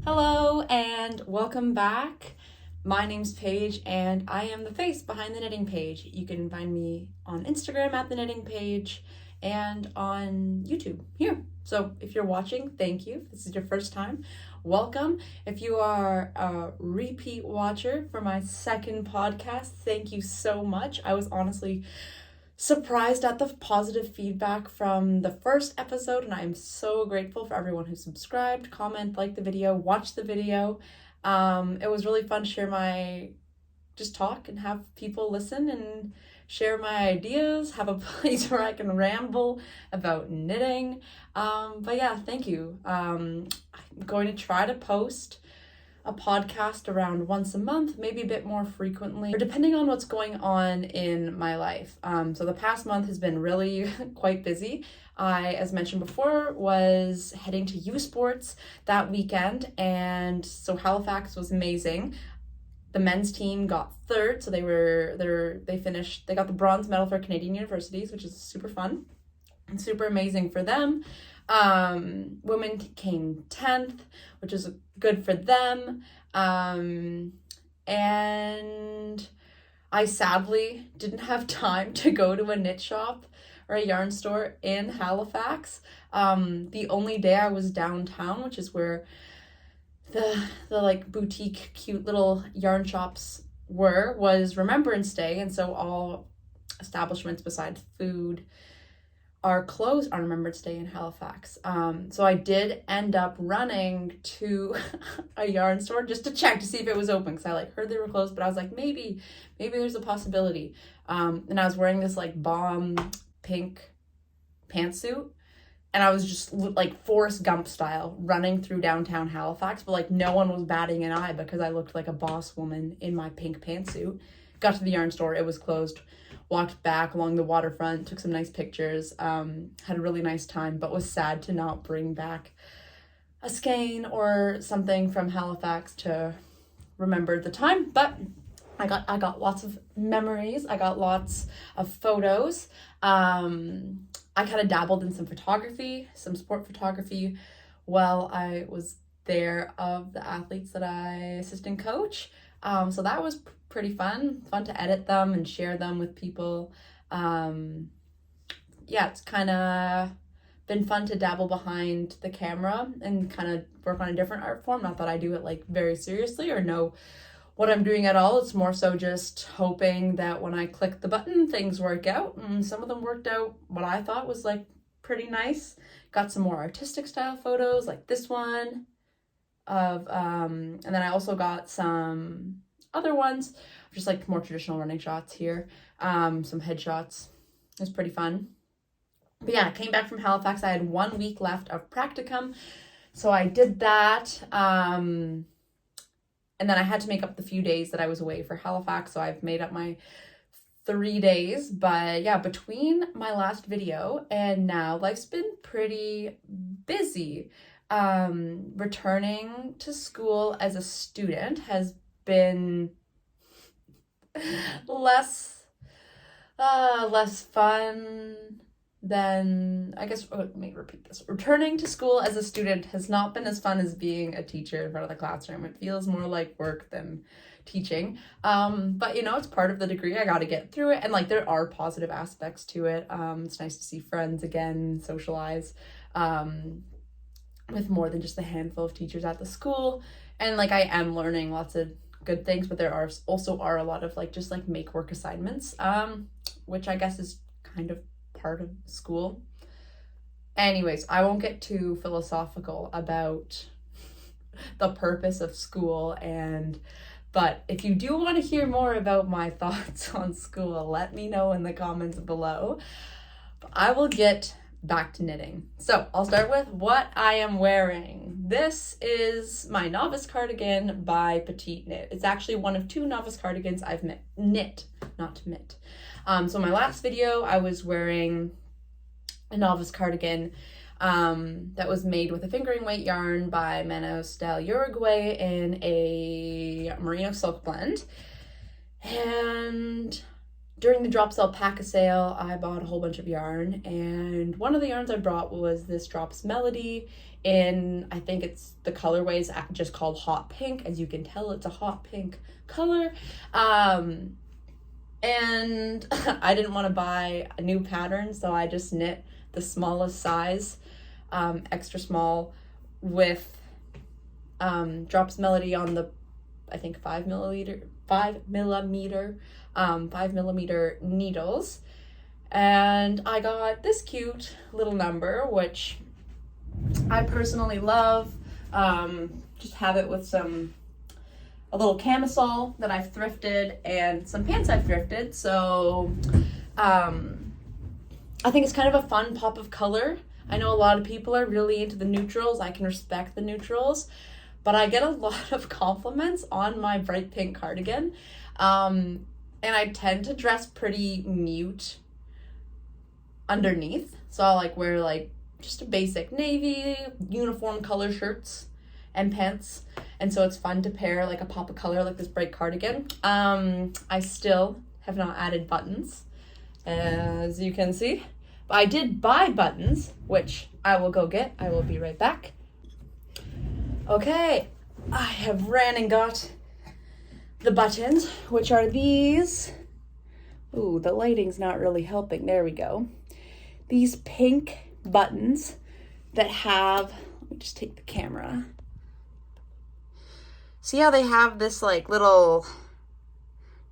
Hello and welcome back. My name's Paige and I am the face behind the Knitting Page. You can find me on Instagram at the Knitting Page and on YouTube here. So if you're watching, thank you. If this is your first time, welcome. If you are a repeat watcher for my second podcast, thank you so much. I was honestly surprised at the positive feedback from the first episode, and I'm so grateful for everyone who subscribed, comment, liked the video, watched the video. It was really fun to share just talk and have people listen and share my ideas, have a place where I can ramble about knitting. But yeah, thank you. I'm going to try to post a podcast around once a month, maybe a bit more frequently, or depending on what's going on in my life. So the past month has been really quite busy. I, as mentioned before, was heading to U Sports that weekend, and so Halifax was amazing. The men's team got third, so they got the bronze medal for Canadian universities, which is super fun and super amazing for them. Women came 10th, which is good for them. And I sadly didn't have time to go to a knit shop or a yarn store in Halifax. The only day I was downtown, which is where the like boutique cute little yarn shops was Remembrance Day, and so all establishments besides food are closed on Remembrance Day in Halifax. So I did end up running to a yarn store just to check to see if it was open, because I heard they were closed, but I was like, maybe there's a possibility. And I was wearing this bomb pink pantsuit, and I was just Forrest Gump style running through downtown Halifax, but no one was batting an eye because I looked like a boss woman in my pink pantsuit. Got to the yarn store, it was closed. Walked back along the waterfront, took some nice pictures, had a really nice time, but was sad to not bring back a skein or something from Halifax to remember the time. But I got lots of memories. I got lots of photos. I kind of dabbled in some photography, some sport photography while I was there of the athletes that I assist and coach. So that was pretty fun to edit them and share them with people. It's kind of been fun to dabble behind the camera and kind of work on a different art form. Not that I do it very seriously or know what I'm doing at all. It's more so just hoping that when I click the button, things work out. And some of them worked out what I thought was pretty nice. Got some more artistic style photos like this one and then I also got some other ones, just more traditional running shots here, some headshots. It was pretty fun. But yeah, I came back from Halifax. I had 1 week left of practicum, so I did that. And then I had to make up the few days that I was away for Halifax, so I've made up my 3 days. But yeah, between my last video and now, life's been pretty busy. Returning to school as a student has been less fun than, I guess, let me repeat this. Returning to school as a student has not been as fun as being a teacher in front of the classroom. It feels more like work than teaching. But it's part of the degree. I got to get through it. And there are positive aspects to it. It's nice to see friends again, socialize, with more than just a handful of teachers at the school. And I am learning lots of good things, but there are a lot of make work assignments, which I guess is kind of part of school. Anyways, I won't get too philosophical about the purpose of school, but if you do want to hear more about my thoughts on school, let me know in the comments below. But I will get back to knitting. So I'll start with what I am wearing. This is my novice cardigan by Petite Knit. It's actually one of 2 novice cardigans I've knit, not knit. So my last video, I was wearing a novice cardigan that was made with a fingering weight yarn by Manos del Uruguay in a merino silk blend. And during the drop sale pack a sale, I bought a whole bunch of yarn, and one of the yarns I brought was this Drops Melody in, I think it's the colorway is just called hot pink. As you can tell, it's a hot pink color. And I didn't want to buy a new pattern, so I just knit the smallest size, extra small, with Drops Melody on the, I think 5 millimeter needles. And I got this cute little number, which I personally love. Just have it with a little camisole that I've thrifted and some pants I've thrifted. So I think it's kind of a fun pop of color. I know a lot of people are really into the neutrals. I can respect the neutrals, but I get a lot of compliments on my bright pink cardigan. And I tend to dress pretty mute underneath. So I'll like wear like just a basic navy uniform color shirts and pants. And so it's fun to pair like a pop of color like this bright cardigan. I still have not added buttons, as you can see. But I did buy buttons, which I will go get. I will be right back. Okay, I have ran and got the buttons, which are these. Ooh, the lighting's not really helping. There we go. These pink buttons that have, let me just take the camera. See how they have this like little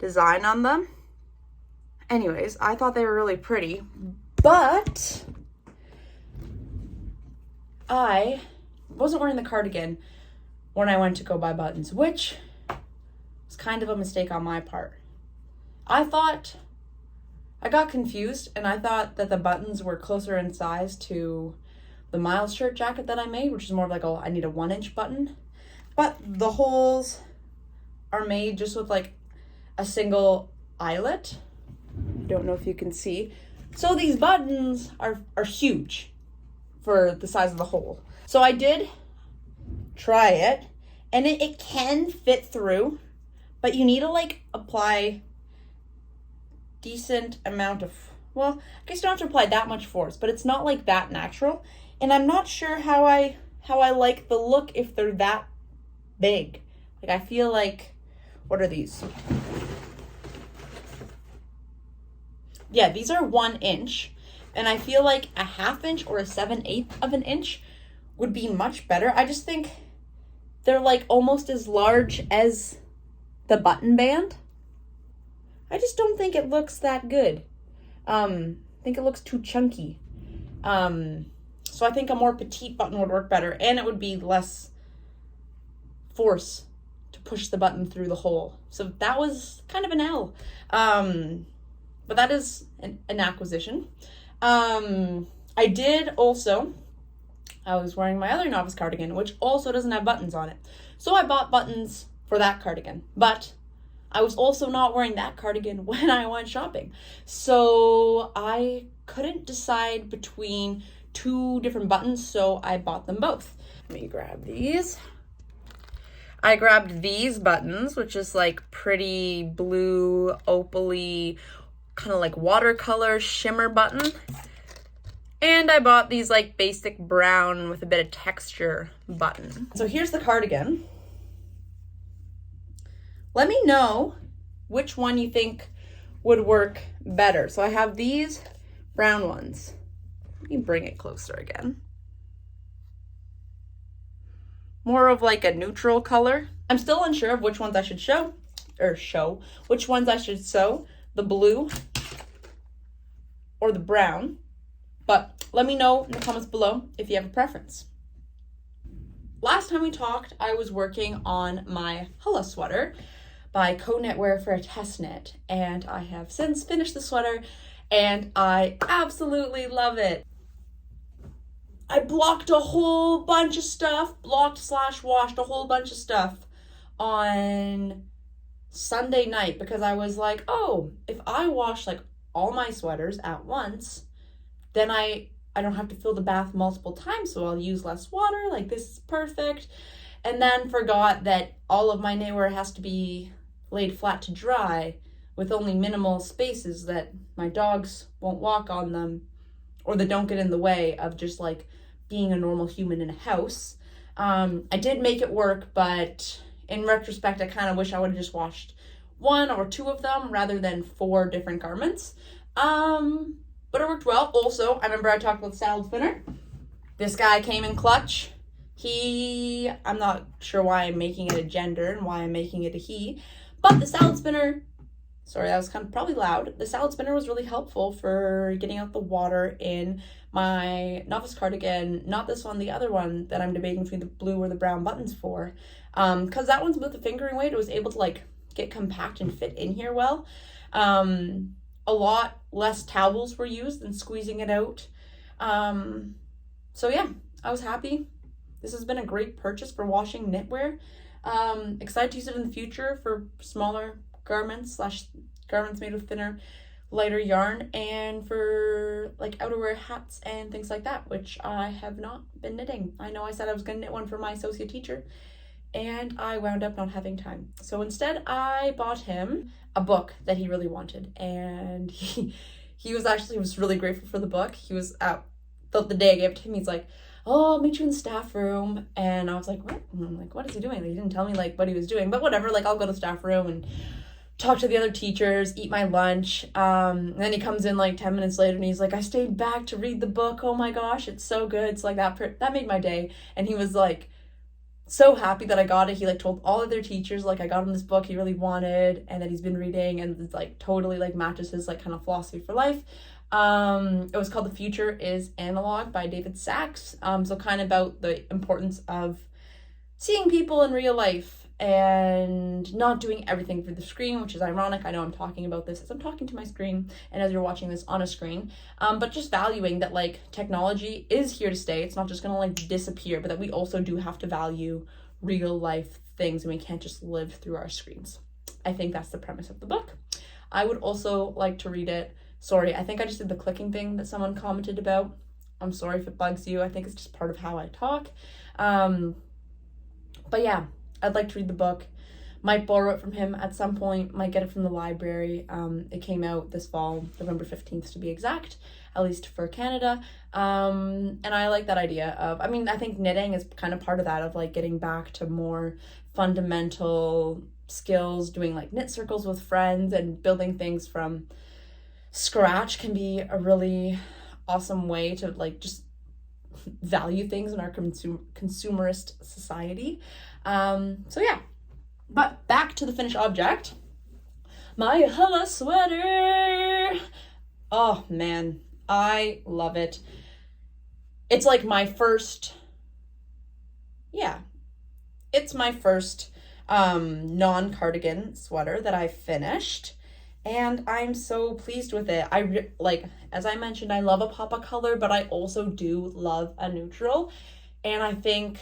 design on them? Anyways, I thought they were really pretty, but I wasn't wearing the cardigan when I went to go buy buttons, which was kind of a mistake on my part. I got confused, and I thought that the buttons were closer in size to the Miles shirt jacket that I made, which is more of like, I need a 1-inch button. But the holes are made just with like a single eyelet. I don't know if you can see. So these buttons are huge for the size of the hole. So I did try it, and it can fit through, but you need to like apply decent amount of, well, I guess you don't have to apply that much force, but it's not like that natural. And I'm not sure how I like the look if they're that big. Like I feel like, what are these? Yeah, these are 1 inch, and I feel like a 1/2 inch or a 7/8 of an inch would be much better. I just think they're like almost as large as the button band. I just don't think it looks that good. I think it looks too chunky. So I think a more petite button would work better, and it would be less force to push the button through the hole. So that was kind of an L. But that is an acquisition. I did also, I was wearing my other novice cardigan, which also doesn't have buttons on it. So I bought buttons for that cardigan, but I was also not wearing that cardigan when I went shopping. So I couldn't decide between 2 different buttons, so I bought them both. Let me grab these. I grabbed these buttons, which is like pretty blue, opaly, kind of like watercolor shimmer button. And I bought these like basic brown with a bit of texture button. So here's the cardigan. Let me know which one you think would work better. So I have these brown ones. Let me bring it closer again. More of like a neutral color. I'm still unsure of which ones I should which ones I should sew, the blue or the brown. But let me know in the comments below if you have a preference. Last time we talked, I was working on my Hulla sweater by Co Knitwear for a test knit, and I have since finished the sweater, and I absolutely love it. I blocked a whole bunch of stuff, washed a whole bunch of stuff on Sunday night because I was like, oh, if I wash like all my sweaters at once, then I don't have to fill the bath multiple times, so I'll use less water. Like, this is perfect. And then forgot that all of my knitwear has to be laid flat to dry with only minimal spaces that my dogs won't walk on them or that don't get in the way of just like being a normal human in a house. I did make it work, but in retrospect, I kind of wish I would have just washed 1 or 2 of them rather than 4 different garments. But it worked well. Also, I remember I talked about the salad spinner. This guy came in clutch. I'm not sure why I'm making it a gender and why I'm making it a he, but the salad spinner, sorry, that was kind of probably loud. The salad spinner was really helpful for getting out the water in my novice cardigan, not this one, the other one that I'm debating between the blue or the brown buttons for. Because that one's with the fingering weight, it was able to like get compact and fit in here well. A lot less towels were used than squeezing it out. So yeah, I was happy. This has been a great purchase for washing knitwear. Excited to use it in the future for smaller garments / garments made with thinner, lighter yarn, and for like outerwear hats and things like that, which I have not been knitting. I know I said I was going to knit one for my associate teacher, and I wound up not having time. So instead, I bought him a book that he really wanted, and he was really grateful for the book. He was the day I gave it to him, he's like, "Oh, I'll meet you in the staff room." And I was like, "What?" And I'm like, "What is he doing?" He didn't tell me like what he was doing, but whatever. Like, I'll go to the staff room and talk to the other teachers, eat my lunch. And then he comes in like 10 minutes later and he's like, "I stayed back to read the book. Oh my gosh, it's so good." So like that made my day. And he was like so happy that I got it. He like told all of their teachers like I got him this book he really wanted and that he's been reading, and it's like totally like matches his like kind of philosophy for life. It was called The Future is Analog by David Sachs. So kind of about the importance of seeing people in real life and not doing everything through the screen, which is ironic. I know I'm talking about this as I'm talking to my screen and as you're watching this on a screen, but just valuing that like technology is here to stay. It's not just gonna like disappear, but that we also do have to value real life things and we can't just live through our screens. I think that's the premise of the book. I would also like to read it. Sorry, I think I just did the clicking thing that someone commented about. I'm sorry if it bugs you. I think it's just part of how I talk. But yeah, I'd like to read the book. Might borrow it from him at some point. Might get it from the library. It came out this fall, November 15th to be exact, at least for Canada. And I like that idea of, I think knitting is kind of part of that, of like getting back to more fundamental skills, doing like knit circles with friends and building things from scratch can be a really awesome way to like just value things in our consumerist society. So yeah, but back to the finished object, my Hella sweater. Oh man, I love it. It's like my first, it's my first non-cardigan sweater that I finished. And I'm so pleased with it. As I mentioned, I love a pop of color, but I also do love a neutral. And I think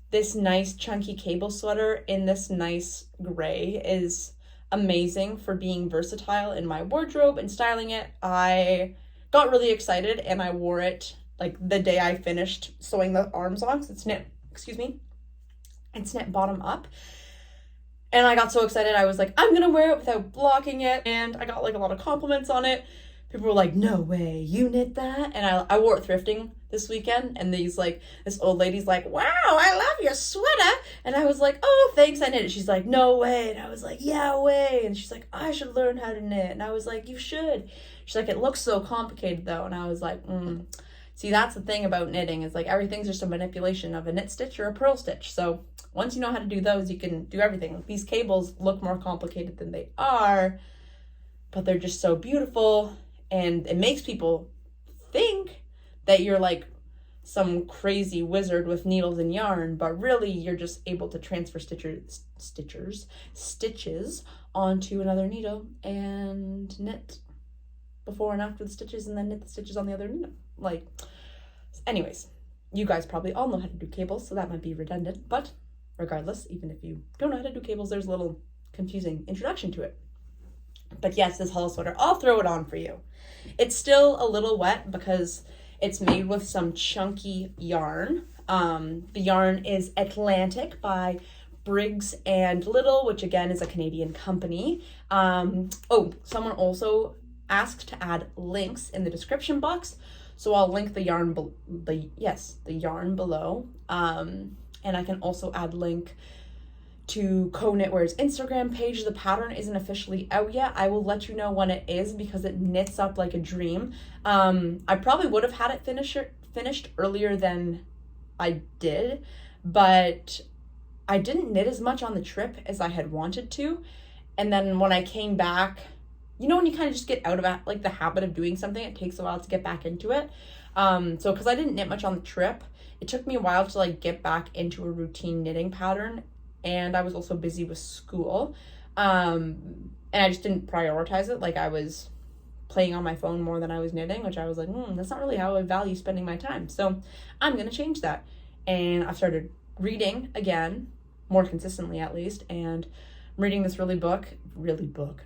this nice chunky cable sweater in this nice gray is amazing for being versatile in my wardrobe and styling it. I got really excited and I wore it like the day I finished sewing the arms on. So it's knit bottom up. And I got so excited, I was like, I'm gonna wear it without blocking it. And I got like a lot of compliments on it. People were like, "No way, you knit that?" And I wore it thrifting this weekend. And this old lady's like, "Wow, I love your sweater." And I was like, "Oh, thanks, I knit it." She's like, "No way." And I was like, "Yeah, way." And she's like, "I should learn how to knit." And I was like, "You should." She's like, "It looks so complicated though." And I was like, See, that's the thing about knitting, is like everything's just a manipulation of a knit stitch or a purl stitch. So once you know how to do those, you can do everything. These cables look more complicated than they are, but they're just so beautiful. And it makes people think that you're like some crazy wizard with needles and yarn, but really you're just able to transfer stitches onto another needle and knit before and after the stitches and then knit the stitches on the other needle. Anyways, you guys probably all know how to do cables, so that might be redundant, but regardless, even if you don't know how to do cables, there's a little confusing introduction to it. But yes, this hollow sweater, I'll throw it on for you. It's still a little wet because it's made with some chunky yarn. The yarn is Atlantic by Briggs and Little, which again is a Canadian company. Someone also asked to add links in the description box. So I'll link the yarn, the yarn below. And I can also add link to Co-Knitwear's Instagram page. The pattern isn't officially out yet. I will let you know when it is because it knits up like a dream. I probably would have had it finished earlier than I did, but I didn't knit as much on the trip as I had wanted to. And then when I came back, you know, when you kind of just get out of like the habit of doing something, it takes a while to get back into it. So because I didn't knit much on the trip, it took me a while to like get back into a routine knitting pattern. And I was also busy with school. And I just didn't prioritize it. Like I was playing on my phone more than I was knitting, which I was like, that's not really how I value spending my time. So I'm going to change that. And I've started reading again, more consistently at least. And I'm reading this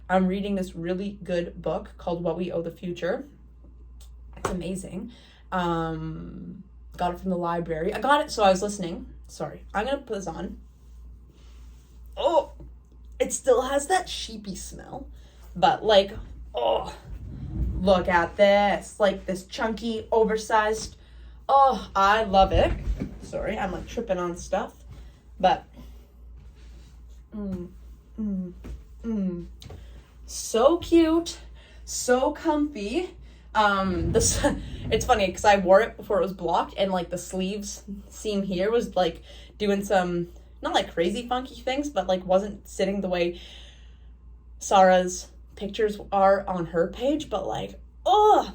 I'm reading this really good book called What We Owe the Future. It's amazing. Got it from the library. I got it, so I was listening. Sorry, I'm going to put this on. Oh, it still has that sheepy smell, but like, oh, look at this, like this chunky, oversized, oh, I love it. Sorry, I'm like tripping on stuff, but, so cute, so comfy. It's funny because I wore it before it was blocked, and like the sleeves seam here was like doing some, not like crazy funky things, but like wasn't sitting the way Sarah's pictures are on her page, but like, oh,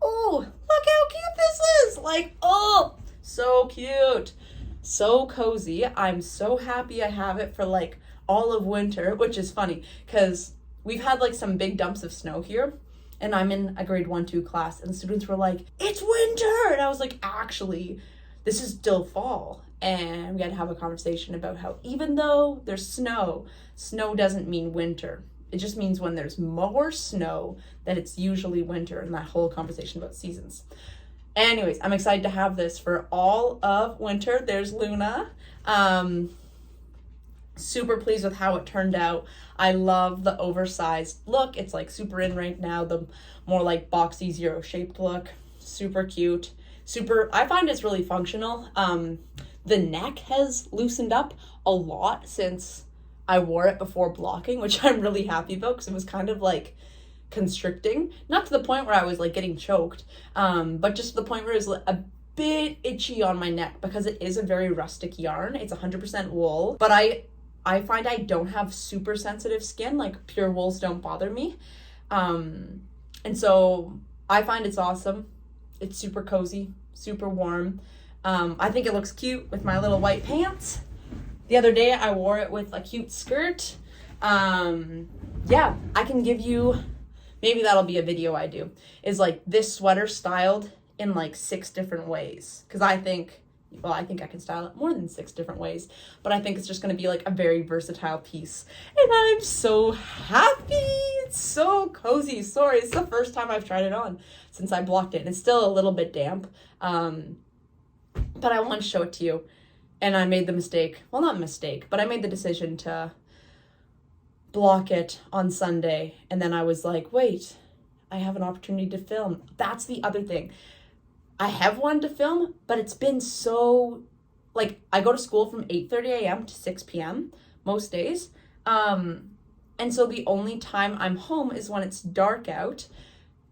look how cute this is. Like, oh, so cute, so cozy. I'm so happy I have it for like all of winter, which is funny because we've had like some big dumps of snow here, and I'm in a grade 1-2 class, and the students were like, it's winter, and I was like, actually, this is still fall. And we had to have a conversation about how even though there's snow doesn't mean winter. It just means when there's more snow that it's usually winter, and that whole conversation about seasons. Anyways, I'm excited to have this for all of winter. There's Luna. Super pleased with how it turned out. I love the oversized look. It's like super in right now, the more like boxy zero shaped look. Super cute. I find it's really functional. The neck has loosened up a lot since I wore it before blocking, which I'm really happy about because it was kind of like constricting. Not to the point where I was like getting choked, but just to the point where it was a bit itchy on my neck because it is a very rustic yarn. It's 100% wool, but I find I don't have super sensitive skin. Like pure wools don't bother me. And so I find it's awesome. It's super cozy, super warm. I think it looks cute with my little white pants. The other day I wore it with a cute skirt. Yeah, I can give you, maybe that'll be a video I do, is like this sweater styled in like 6 different ways. Because I think I can style it more than 6 different ways, but I think it's just going to be like a very versatile piece. And I'm so happy. It's so cozy. Sorry, it's the first time I've tried it on since I blocked it. And it's still a little bit damp. But I want to show it to you. And I made the mistake, well, not mistake, but I made the decision to block it on Sunday. And then I was like, wait, I have an opportunity to film. That's the other thing. I have wanted to film, but it's been so, like, I go to school from 8:30 a.m. to 6 p.m. most days. And so the only time I'm home is when it's dark out.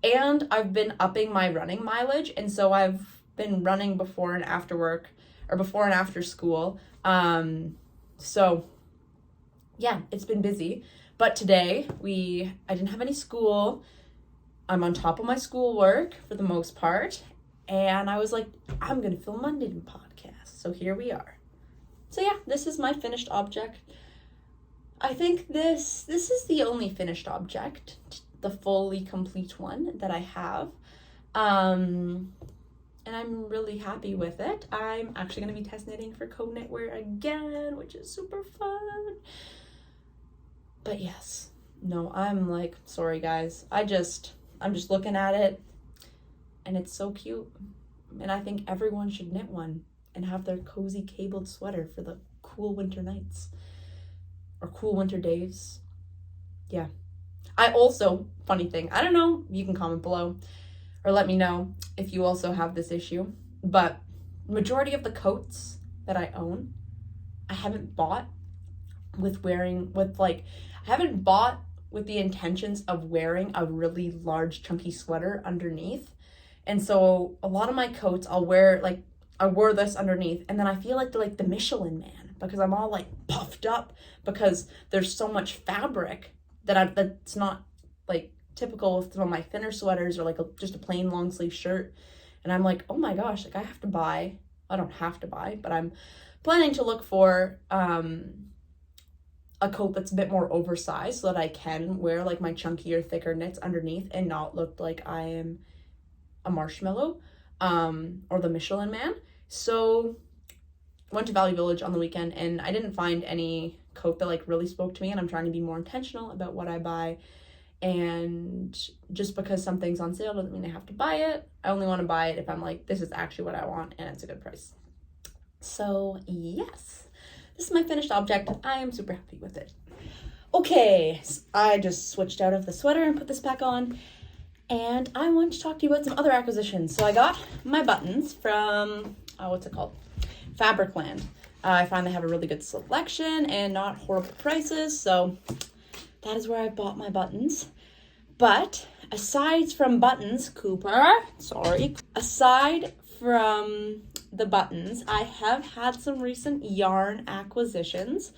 And I've been upping my running mileage. And so I've been running before and after work, or before and after school. So yeah, it's been busy. But today I didn't have any school. I'm on top of my schoolwork for the most part. And I was like, I'm going to film a knitting podcast. So here we are. So yeah, this is my finished object. I think this is the only finished object, the fully complete one that I have. And I'm really happy with it. I'm actually going to be test knitting for Co-Knitwear again, which is super fun. But yes, no, I'm like, sorry guys. I'm just looking at it and it's so cute. And I think everyone should knit one and have their cozy cabled sweater for the cool winter nights or cool winter days. Yeah. I also, funny thing, I don't know, you can comment below. or let me know if you also have this issue. But majority of the coats that I own, I haven't bought with the intentions of wearing a really large chunky sweater underneath. And so a lot of my coats I wore this underneath, and then I feel like they're like the Michelin Man, because I'm all like puffed up because there's so much fabric that's not like typical with some of my thinner sweaters or like just a plain long sleeve shirt. And I'm like, oh my gosh, like I don't have to buy, but I'm planning to look for a coat that's a bit more oversized so that I can wear like my chunkier, thicker knits underneath and not look like I am a marshmallow or the Michelin Man. So went to Value Village on the weekend, and I didn't find any coat that like really spoke to me, and I'm trying to be more intentional about what I buy. And just because something's on sale doesn't mean I have to buy it. I only want to buy it if I'm like, this is actually what I want and it's a good price. So yes, this is my finished object. I am super happy with it. Okay, I just switched out of the sweater and put this back on, and I want to talk to you about some other acquisitions. So I got my buttons from, what's it called? Fabricland. I find they have a really good selection and not horrible prices, so that is where I bought my buttons. But aside from buttons, aside from the buttons, I have had some recent yarn acquisitions.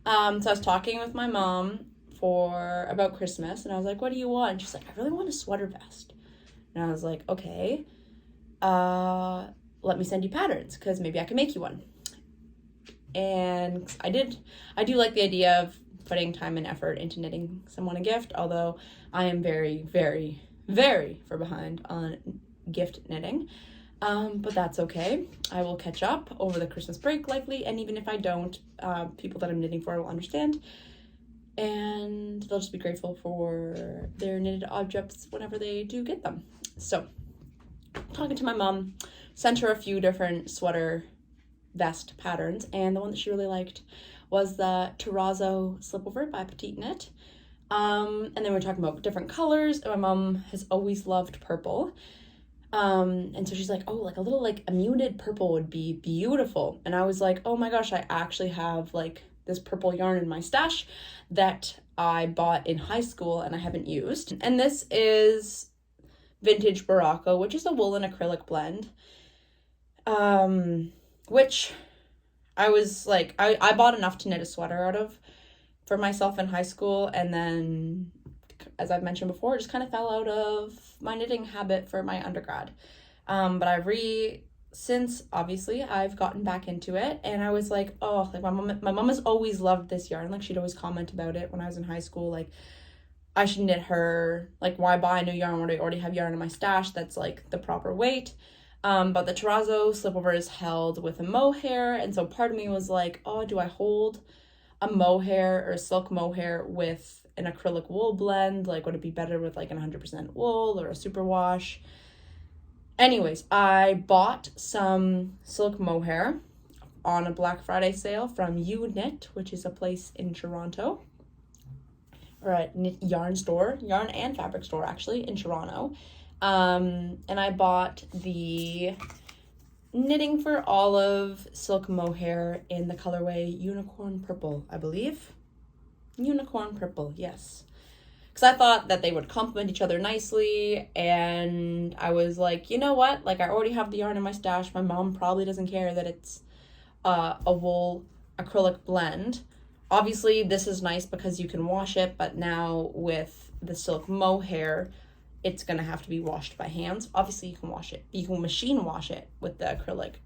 So I was talking with my mom about Christmas, and I was like, what do you want? And she's like, I really want a sweater vest. And I was like, okay, let me send you patterns, because maybe I can make you one. And I do like the idea of putting time and effort into knitting someone a gift, although I am very, very, very far behind on gift knitting. But that's okay. I will catch up over the Christmas break likely, and even if I don't, people that I'm knitting for will understand, and they'll just be grateful for their knitted objects whenever they do get them. So, talking to my mom, sent her a few different sweater vest patterns, and the one that she really liked was the Terrazzo Slipover by Petite Knit. And then we're talking about different colors, and my mom has always loved purple. And so she's like, oh, like a little like a muted purple would be beautiful. And I was like, oh my gosh, I actually have like this purple yarn in my stash that I bought in high school and I haven't used. And this is Vintage Barocco, which is a wool and acrylic blend. Which I was like, I bought enough to knit a sweater out of for myself in high school, and then, as I've mentioned before, just kind of fell out of my knitting habit for my undergrad. But since obviously I've gotten back into it, and I was like, oh, like my mom has always loved this yarn. Like she'd always comment about it when I was in high school, like I should knit her, like why buy a new yarn when I already have yarn in my stash that's like the proper weight. But the Terrazzo Slipover is held with a mohair, and so part of me was like, oh, do I hold a mohair or a silk mohair with an acrylic wool blend? Like, would it be better with like an 100% wool or a superwash? Anyways, I bought some silk mohair on a Black Friday sale from Knit, which is a place in Toronto, or a yarn and fabric store actually in Toronto. And I bought the Knitting for Olive silk mohair in the colorway Unicorn Purple, I believe. Unicorn Purple, yes. Because I thought that they would complement each other nicely, and I was like, you know what? Like, I already have the yarn in my stash. My mom probably doesn't care that it's a wool acrylic blend. Obviously, this is nice because you can wash it, but now with the silk mohair, it's going to have to be washed by hands. Obviously, you can wash it. You can machine wash it with the acrylic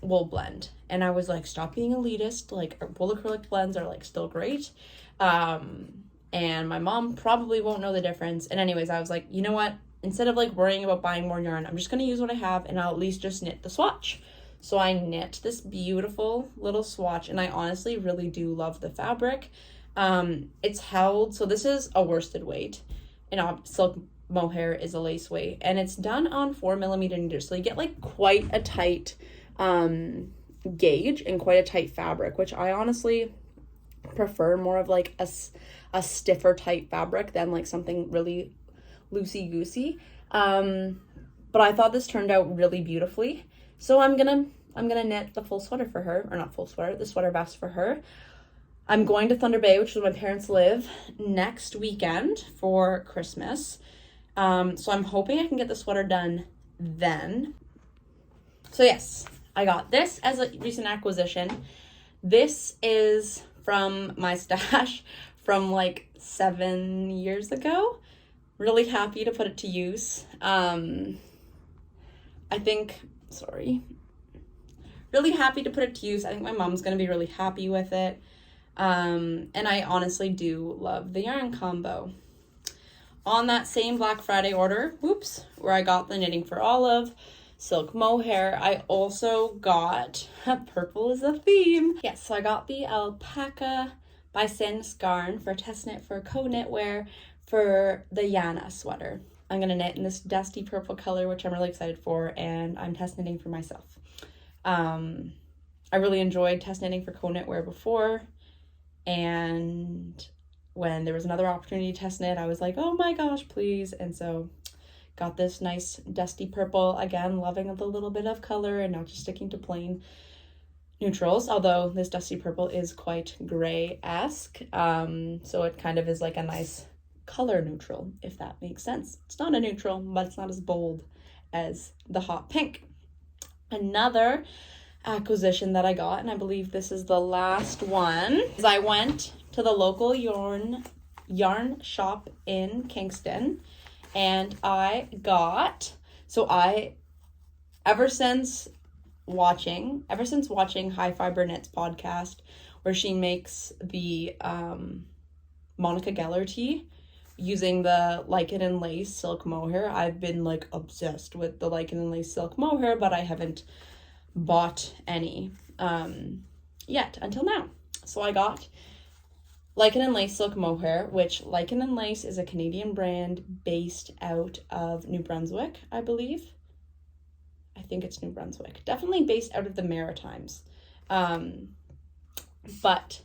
wool blend. And I was like, stop being elitist. Like, wool acrylic blends are like still great. And my mom probably won't know the difference. And anyways, I was like, you know what? Instead of like worrying about buying more yarn, I'm just going to use what I have, and I'll at least just knit the swatch. So I knit this beautiful little swatch, and I honestly really do love the fabric. It's held, so this is a worsted weight, and silk mohair is a lace weight, and it's done on 4mm needles, so you get like quite a tight gauge and quite a tight fabric, which I honestly prefer more of like a stiffer tight fabric than like something really loosey-goosey. But I thought this turned out really beautifully. So I'm gonna knit the full sweater for her, or not full sweater, the sweater vest for her. I'm going to Thunder Bay, which is where my parents live, next weekend for Christmas. So I'm hoping I can get the sweater done then. So yes, I got this as a recent acquisition. This is from my stash from like 7 years ago. Really happy to put it to use. Really happy to put it to use. I think my mom's gonna be really happy with it. And I honestly do love the yarn combo. On that same Black Friday order, where I got the Knitting for Olive silk mohair, I also got, purple is a theme. Yes, so I got the Alpaca by Sans Garn for test knit for co-knitwear for the Yana sweater. I'm gonna knit in this dusty purple color, which I'm really excited for, and I'm test knitting for myself. I really enjoyed test knitting for co-knitwear before, and when there was another opportunity to test knit, I was like, oh my gosh, please. And so got this nice dusty purple, again, loving the little bit of color and not just sticking to plain neutrals, although this dusty purple is quite gray-esque. So it kind of is like a nice color neutral, if that makes sense. It's not a neutral, but it's not as bold as the hot pink. Another acquisition that I got, and I believe this is the last one, is I went to the local yarn shop in Kingston, and I got, ever since watching High Fiber Knits podcast, where she makes the Monica Geller tee using the Lichen and Lace silk mohair, I've been like obsessed with the Lichen and Lace silk mohair, but I haven't bought any yet until now. So I got Lichen and Lace silk mohair, which Lichen and Lace is a Canadian brand based out of New Brunswick, I believe. I think it's New Brunswick. Definitely based out of the Maritimes. But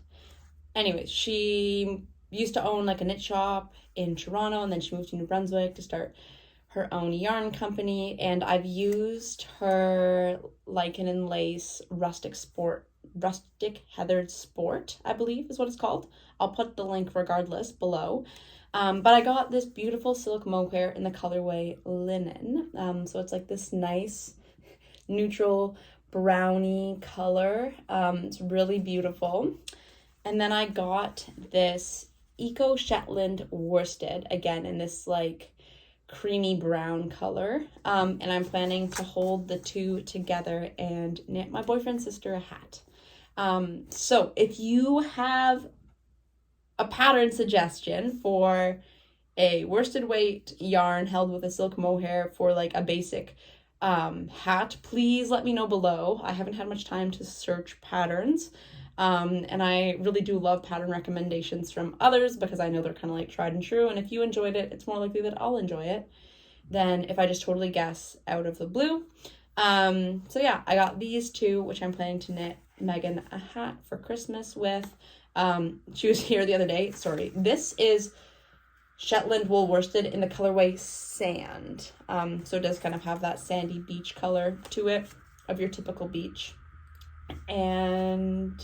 anyways, she used to own like a knit shop in Toronto, and then she moved to New Brunswick to start her own yarn company, and I've used her Lichen and Lace rustic heathered sport, I believe is what it's called. I'll put the link regardless below. But I got this beautiful silk mohair in the colorway linen. So it's like this nice neutral brownie color. It's really beautiful. And then I got this Eco Shetland worsted, again in this like creamy brown color, and I'm planning to hold the two together and knit my boyfriend's sister a hat. So if you have a pattern suggestion for a worsted weight yarn held with a silk mohair for like a basic hat, please let me know below. I haven't had much time to search patterns, and I really do love pattern recommendations from others because I know they're kind of like tried and true, and if you enjoyed it, it's more likely that I'll enjoy it than if I just totally guess out of the blue. So yeah, I got these two, which I'm planning to knit Megan a hat for Christmas with. She was here the other day. Sorry, this is Shetland wool worsted in the colorway sand. So it does kind of have that sandy beach color to it of your typical beach, and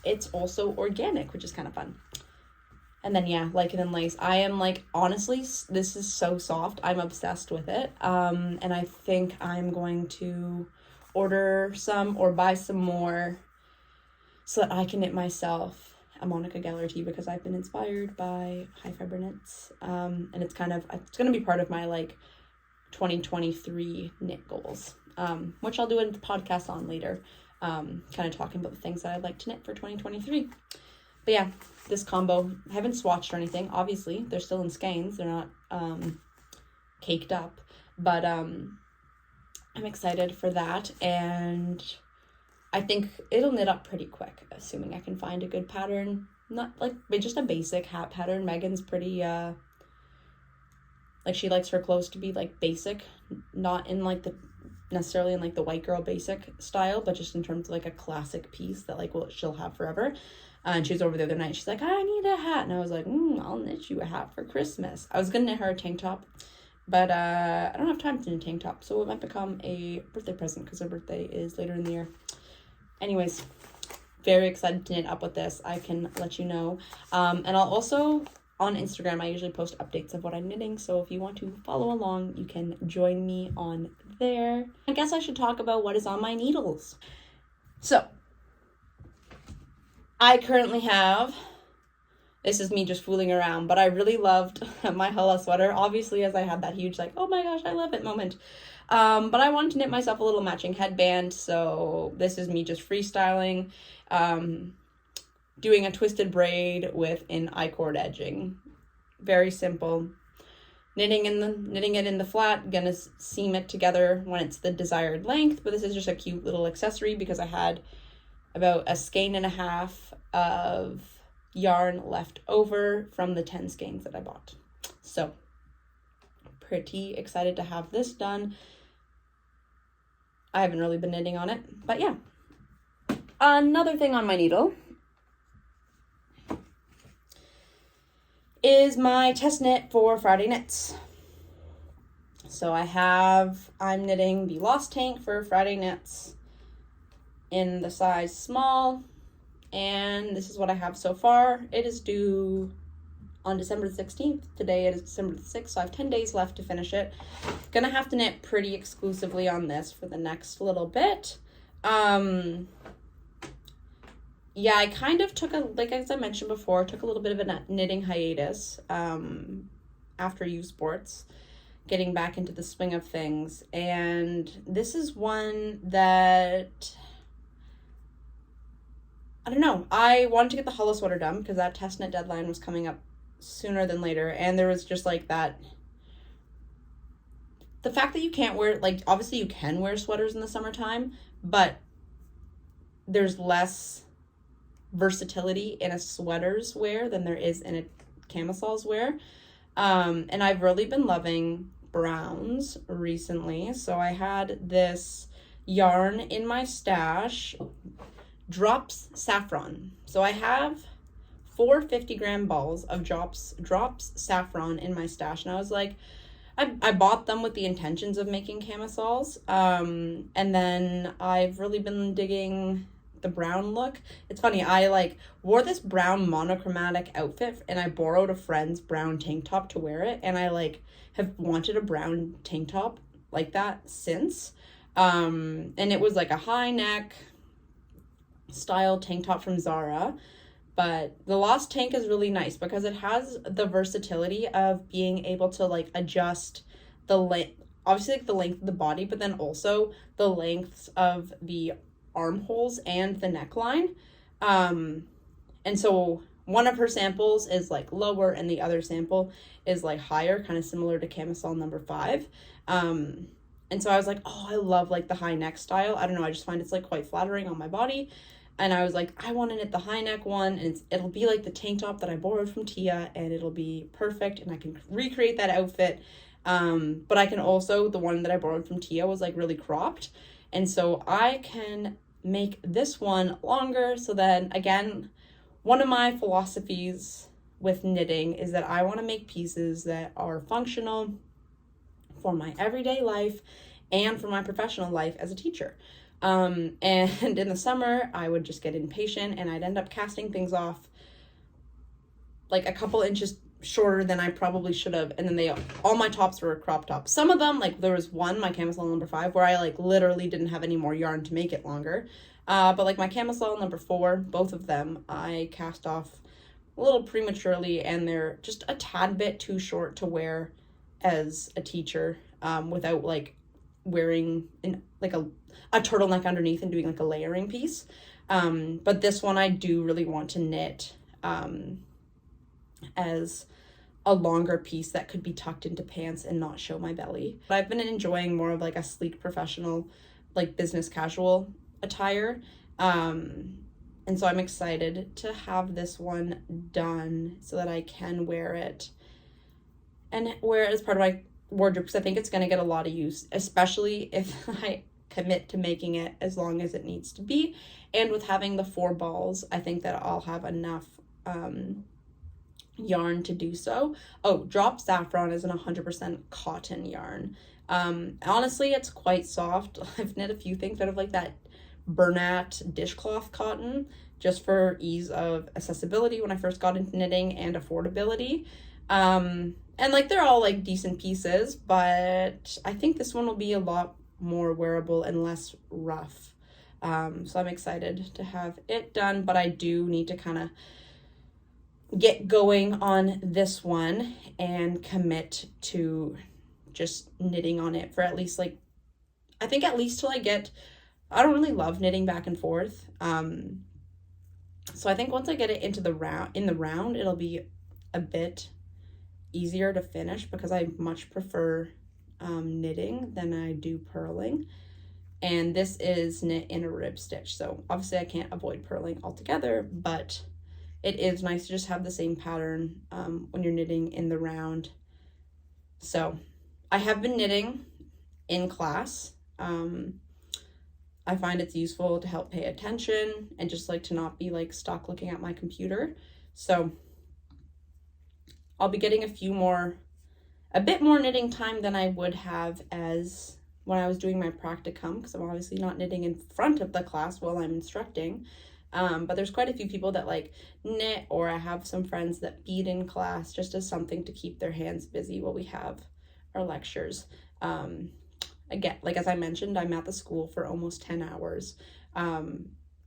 it's also organic, which is kind of fun. And then yeah, Lichen and Lace, I am like, honestly, this is so soft, I'm obsessed with it. And I think I'm going to order some or buy some more so that I can knit myself a Monica Geller tee, because I've been inspired by High Fiber Knits, and it's going to be part of my like 2023 knit goals, which I'll do a podcast on later, kind of talking about the things that I'd like to knit for 2023. But yeah, this combo, I haven't swatched or anything, obviously they're still in skeins, they're not caked up, but I'm excited for that, and I think it'll knit up pretty quick, assuming I can find a good pattern. Not like just a basic hat pattern. Megan's pretty like, she likes her clothes to be like basic, not in like the necessarily in like the white girl basic style, but just in terms of like a classic piece that like she'll have forever. And she was over the other night, she's like, I need a hat, and I was like, I'll knit you a hat for Christmas. I was gonna knit her a tank top, But I don't have time to knit a tank top, so it might become a birthday present because her birthday is later in the year. Anyways, very excited to knit up with this. I can let you know. And I'll also, on Instagram, I usually post updates of what I'm knitting, so if you want to follow along, you can join me on there. I guess I should talk about what is on my needles. So, I currently have, this is me just fooling around, but I really loved my Hala sweater, obviously, as I had that huge, like, oh my gosh, I love it moment. But I wanted to knit myself a little matching headband, so this is me just freestyling, doing a twisted braid with an I-cord edging. Very simple. Knitting it in the flat, gonna seam it together when it's the desired length, but this is just a cute little accessory because I had about a skein and a half of yarn left over from the 10 skeins that I bought. So, pretty excited to have this done. I haven't really been knitting on it, but yeah. Another thing on my needle is my test knit for Friday knits. So I'm knitting the Lost Tank for Friday knits in the size small, and this is what I have so far. It is due on December 16th. Today it is December 6th, so I have 10 days left to finish it. Gonna have to knit pretty exclusively on this for the next little bit. Yeah, I kind of took as I mentioned before, took a little bit of a knitting hiatus after youth sports, getting back into the swing of things. And this is one that, I don't know, I wanted to get the Hala sweater done because that test knit deadline was coming up sooner than later. And there was just like that, the fact that you can't wear, like, obviously you can wear sweaters in the summertime, but there's less versatility in a sweater's wear than there is in a camisole's wear. And I've really been loving browns recently. So I had this yarn in my stash, Drops Saffron. So I have 4 50-gram balls of Drops Saffron in my stash. And I was like, I bought them with the intentions of making camisoles. And then I've really been digging the brown look. It's funny, I wore this brown monochromatic outfit and I borrowed a friend's brown tank top to wear it, and I have wanted a brown tank top like that since. And it was like a high neck style tank top from Zara. But the Lost Tank is really nice because it has the versatility of being able to adjust the length, obviously the length of the body, but then also the lengths of the armholes and the neckline. And so one of her samples is lower and the other sample is higher, kind of similar to camisole number 5. And so I was like, oh, I love the high neck style. I don't know, I just find it's quite flattering on my body. And I was like, I want to knit the high neck one, and it'll be like the tank top that I borrowed from Tia, and it'll be perfect, and I can recreate that outfit. But I can also, the one that I borrowed from Tia was really cropped. And so I can make this one longer. So then again, one of my philosophies with knitting is that I want to make pieces that are functional for my everyday life and for my professional life as a teacher. And in the summer, I would just get impatient and I'd end up casting things off a couple inches shorter than I probably should have. And then all my tops were crop tops. Some of them, there was one, my camisole number 5, where I literally didn't have any more yarn to make it longer. But my camisole number 4, both of them, I cast off a little prematurely, and they're just a tad bit too short to wear as a teacher, without wearing a turtleneck underneath and doing a layering piece. But this one I do really want to knit as a longer piece that could be tucked into pants and not show my belly. But I've been enjoying more of a sleek professional, business casual attire. And so I'm excited to have this one done so that I can wear it and wear it as part of my wardrobe, because I think it's going to get a lot of use, especially if I commit to making it as long as it needs to be. And with having the 4 balls, I think that I'll have enough yarn to do so. Oh, Drop Saffron is an 100% cotton yarn. Honestly, it's quite soft. I've knit a few things out of like that Bernat dishcloth cotton just for ease of accessibility when I first got into knitting and affordability. And like they're all like decent pieces, but I think this one will be a lot more wearable and less rough. So I'm excited to have it done, but I do need to kind of get going on this one and commit to just knitting on it for at least like, I think at least till I don't really love knitting back and forth. So I think once I get it into the round, it'll be a bit easier to finish because I much prefer knitting than I do purling. And this is knit in a rib stitch. So obviously I can't avoid purling altogether, but it is nice to just have the same pattern when you're knitting in the round. So I have been knitting in class. I find it's useful to help pay attention and just like to not be like stuck looking at my computer. So I'll be getting a bit more knitting time than I would have as when I was doing my practicum, because I'm obviously not knitting in front of the class while I'm instructing. But there's quite a few people that like knit, or I have some friends that bead in class just as something to keep their hands busy while we have our lectures. Again, like as I mentioned, I'm at the school for almost 10 hours.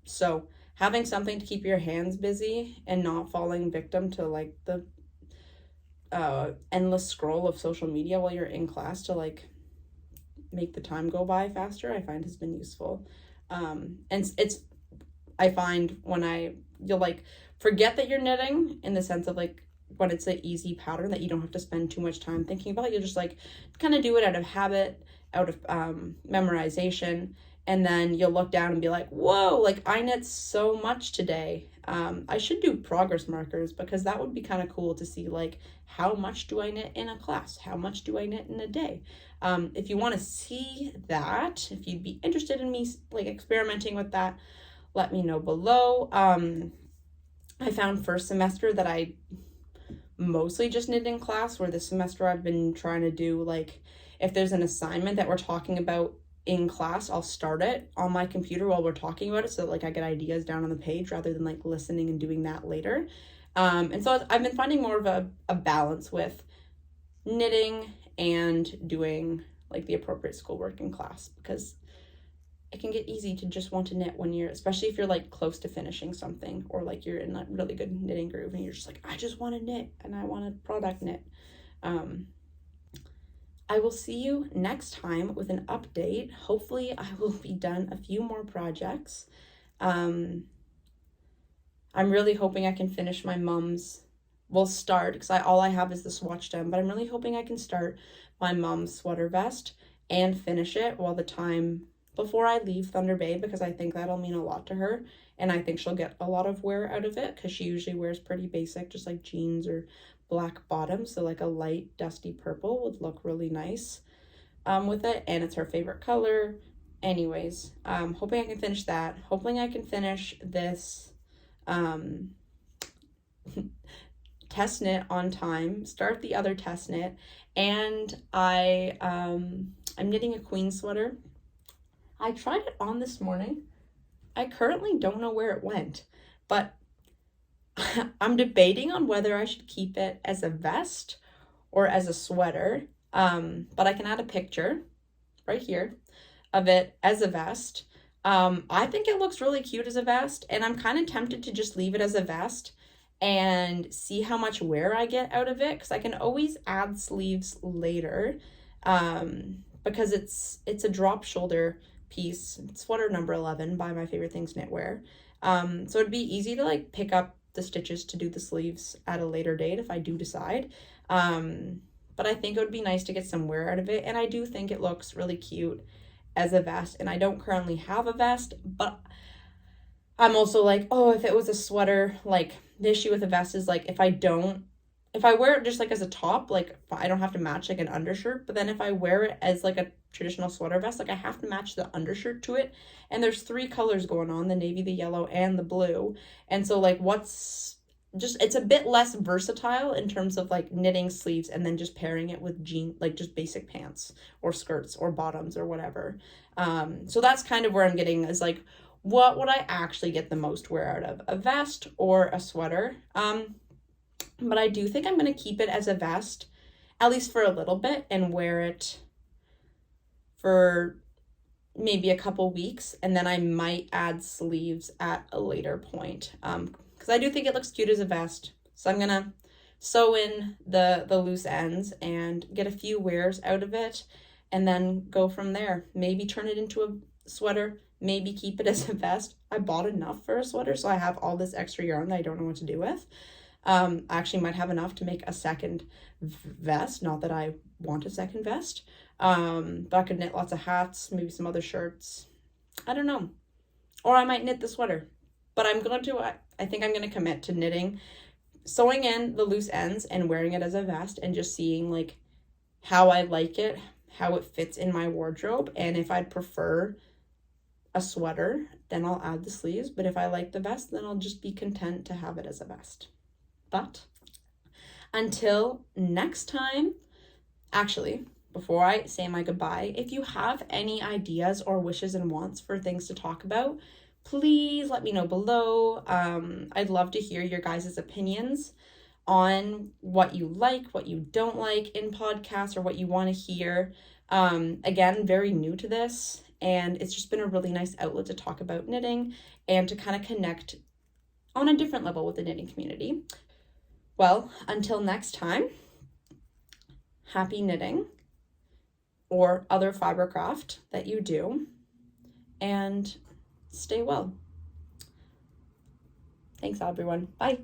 So having something to keep your hands busy and not falling victim to like the endless scroll of social media while you're in class to like make the time go by faster, I find has been useful. And I find you'll like forget that you're knitting in the sense of like when it's an easy pattern that you don't have to spend too much time thinking about. You'll just like kind of do it out of habit, out of memorization, and then you'll look down and be like, whoa, like I knit so much today. I should do progress markers because that would be kind of cool to see like how much do I knit in a class? How much do I knit in a day? If you want to see that, if you'd be interested in me like experimenting with that, let me know below. I found first semester that I mostly just knit in class, where this semester I've been trying to do like if there's an assignment that we're talking about in class, I'll start it on my computer while we're talking about it so that like I get ideas down on the page rather than like listening and doing that later. And so I've been finding more of a balance with knitting and doing like the appropriate schoolwork in class, because it can get easy to just want to knit when especially if you're like close to finishing something, or like you're in a really good knitting groove and you're just like, I just want to knit and I want to product knit. I will see you next time with an update. Hopefully I will be done a few more projects. I'm really hoping I can finish my mom's, start, because all I have is the swatch done, but I'm really hoping I can start my mom's sweater vest and finish it before I leave Thunder Bay, because I think that'll mean a lot to her, and I think she'll get a lot of wear out of it, because she usually wears pretty basic, just like jeans or black bottoms, so like a light dusty purple would look really nice with it, and it's her favorite color. Anyways, hoping I can finish that, hoping I can finish this test knit on time, start the other test knit, and I'm knitting a queen sweater. I tried it on this morning. I currently don't know where it went, but I'm debating on whether I should keep it as a vest or as a sweater. But I can add a picture right here of it as a vest. I think it looks really cute as a vest, and I'm kind of tempted to just leave it as a vest and see how much wear I get out of it, because I can always add sleeves later, because it's a drop shoulder piece. It's sweater number 11 by My Favorite Things Knitwear. So it'd be easy to like pick up the stitches to do the sleeves at a later date if I do decide. But I think it would be nice to get some wear out of it, and I do think it looks really cute as a vest, and I don't currently have a vest, but I'm also like, oh, if it was a sweater, like the issue with a vest is like if I wear it just like as a top, like I don't have to match like an undershirt, but then if I wear it as like a traditional sweater vest, like I have to match the undershirt to it, and there's 3 colors going on, the navy, the yellow, and the blue, and so like what's it's a bit less versatile in terms of like knitting sleeves and then just pairing it with like just basic pants or skirts or bottoms or whatever. So that's kind of where I'm getting is like, what would I actually get the most wear out of, a vest or a sweater? But I do think I'm going to keep it as a vest, at least for a little bit, and wear it for maybe a couple weeks, and then I might add sleeves at a later point. Because I do think it looks cute as a vest. So I'm gonna sew in the loose ends and get a few wears out of it, and then go from there. Maybe turn it into a sweater, maybe keep it as a vest. I bought enough for a sweater, so I have all this extra yarn that I don't know what to do with. I actually might have enough to make a second vest, not that I want a second vest. But I could knit lots of hats, maybe some other shirts. I don't know. Or I might knit the sweater. But I think I'm going to commit to knitting, sewing in the loose ends and wearing it as a vest and just seeing like how I like it, how it fits in my wardrobe. And if I'd prefer a sweater, then I'll add the sleeves. But if I like the vest, then I'll just be content to have it as a vest. But until next time, actually, before I say my goodbye, if you have any ideas or wishes and wants for things to talk about, please let me know below. I'd love to hear your guys' opinions on what you like, what you don't like in podcasts, or what you want to hear. Again, very new to this, and it's just been a really nice outlet to talk about knitting and to kind of connect on a different level with the knitting community. Well, until next time, happy knitting or other fiber craft that you do, and stay well. Thanks, everyone. Bye.